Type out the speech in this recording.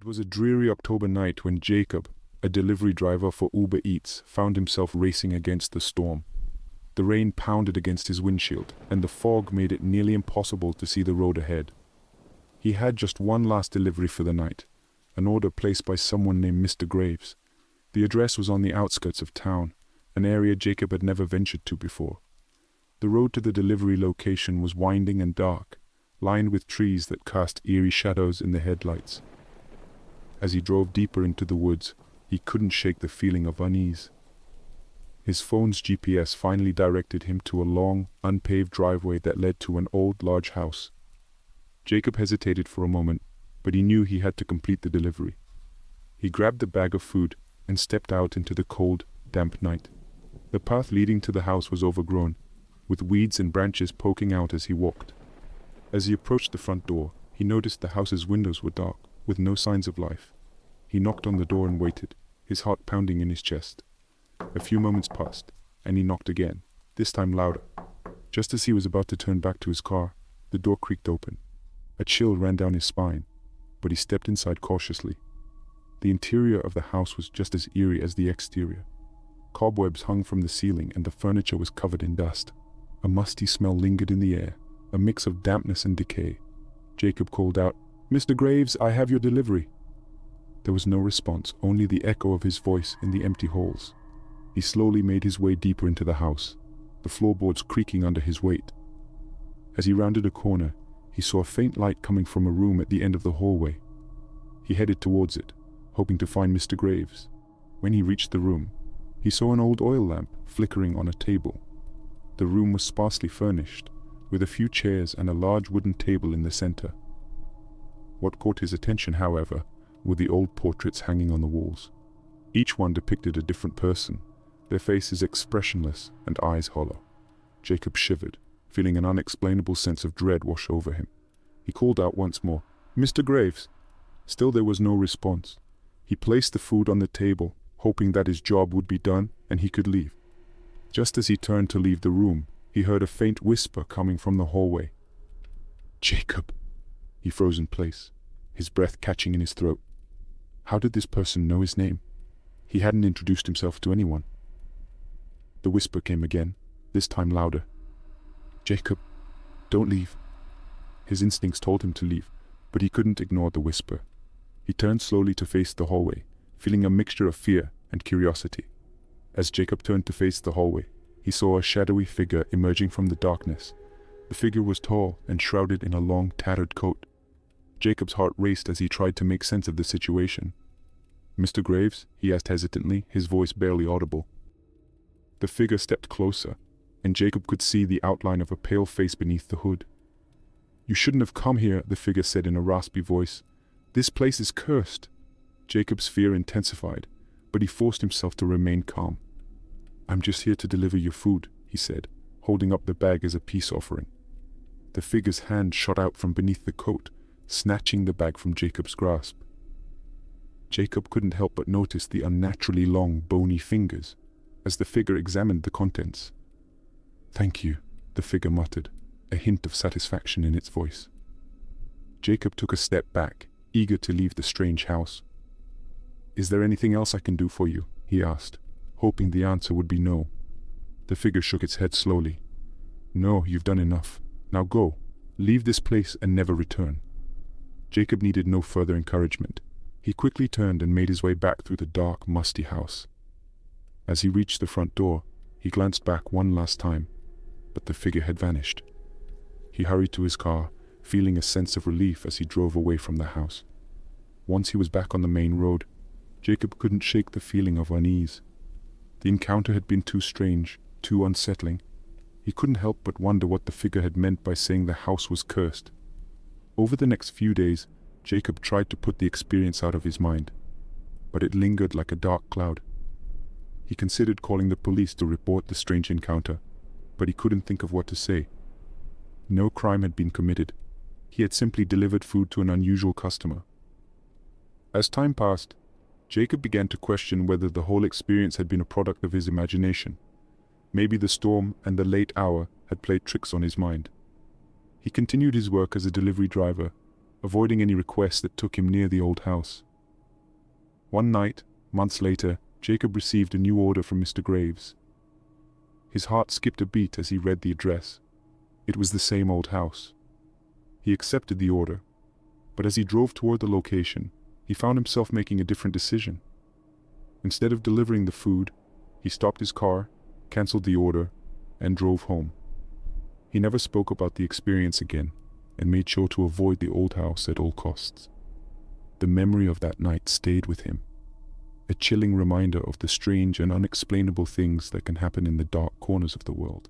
It was a dreary October night when Jacob, a delivery driver for Uber Eats, found himself racing against the storm. The rain pounded against his windshield, and the fog made it nearly impossible to see the road ahead. He had just one last delivery for the night, an order placed by someone named Mr. Graves. The address was on the outskirts of town, an area Jacob had never ventured to before. The road to the delivery location was winding and dark, lined with trees that cast eerie shadows in the headlights. As he drove deeper into the woods, he couldn't shake the feeling of unease. His phone's GPS finally directed him to a long, unpaved driveway that led to an old, large house. Jacob hesitated for a moment, but he knew he had to complete the delivery. He grabbed the bag of food and stepped out into the cold, damp night. The path leading to the house was overgrown, with weeds and branches poking out as he walked. As he approached the front door, he noticed the house's windows were dark, with no signs of life. He knocked on the door and waited, his heart pounding in his chest. A few moments passed, and he knocked again, this time louder. Just as he was about to turn back to his car, the door creaked open. A chill ran down his spine, but he stepped inside cautiously. The interior of the house was just as eerie as the exterior. Cobwebs hung from the ceiling and the furniture was covered in dust. A musty smell lingered in the air, a mix of dampness and decay. Jacob called out, "Mr. Graves, I have your delivery." There was no response, only the echo of his voice in the empty halls. He slowly made his way deeper into the house, the floorboards creaking under his weight. As he rounded a corner, he saw a faint light coming from a room at the end of the hallway. He headed towards it, hoping to find Mr. Graves. When he reached the room, he saw an old oil lamp flickering on a table. The room was sparsely furnished, with a few chairs and a large wooden table in the center. What caught his attention, however, were the old portraits hanging on the walls. Each one depicted a different person, their faces expressionless and eyes hollow. Jacob shivered, feeling an unexplainable sense of dread wash over him. He called out once more, "Mr. Graves." Still there was no response. He placed the food on the table, hoping that his job would be done and he could leave. Just as he turned to leave the room, he heard a faint whisper coming from the hallway. "Jacob." He froze in place, his breath catching in his throat. How did this person know his name? He hadn't introduced himself to anyone. The whisper came again, this time louder. "Jacob, don't leave." His instincts told him to leave, but he couldn't ignore the whisper. He turned slowly to face the hallway, feeling a mixture of fear and curiosity. As Jacob turned to face the hallway, he saw a shadowy figure emerging from the darkness. The figure was tall and shrouded in a long, tattered coat. Jacob's heart raced as he tried to make sense of the situation. "Mr. Graves?" he asked hesitantly, his voice barely audible. The figure stepped closer, and Jacob could see the outline of a pale face beneath the hood. "You shouldn't have come here," the figure said in a raspy voice. "This place is cursed." Jacob's fear intensified, but he forced himself to remain calm. "I'm just here to deliver your food," he said, holding up the bag as a peace offering. The figure's hand shot out from beneath the coat, snatching the bag from Jacob's grasp. Jacob couldn't help but notice the unnaturally long, bony fingers as the figure examined the contents. "Thank you," the figure muttered, a hint of satisfaction in its voice. Jacob took a step back, eager to leave the strange house. "Is there anything else I can do for you?" he asked, hoping the answer would be no. The figure shook its head slowly. "No, you've done enough. Now go. Leave this place and never return." Jacob needed no further encouragement. He quickly turned and made his way back through the dark, musty house. As he reached the front door, he glanced back one last time, but the figure had vanished. He hurried to his car, feeling a sense of relief as he drove away from the house. Once he was back on the main road, Jacob couldn't shake the feeling of unease. The encounter had been too strange, too unsettling. He couldn't help but wonder what the figure had meant by saying the house was cursed. Over the next few days, Jacob tried to put the experience out of his mind, but it lingered like a dark cloud. He considered calling the police to report the strange encounter, but he couldn't think of what to say. No crime had been committed. He had simply delivered food to an unusual customer. As time passed, Jacob began to question whether the whole experience had been a product of his imagination. Maybe the storm and the late hour had played tricks on his mind. He continued his work as a delivery driver, avoiding any requests that took him near the old house. One night, months later, Jacob received a new order from Mr. Graves. His heart skipped a beat as he read the address. It was the same old house. He accepted the order, but as he drove toward the location, he found himself making a different decision. Instead of delivering the food, he stopped his car, canceled the order, and drove home. He never spoke about the experience again, and made sure to avoid the old house at all costs. The memory of that night stayed with him, a chilling reminder of the strange and unexplainable things that can happen in the dark corners of the world.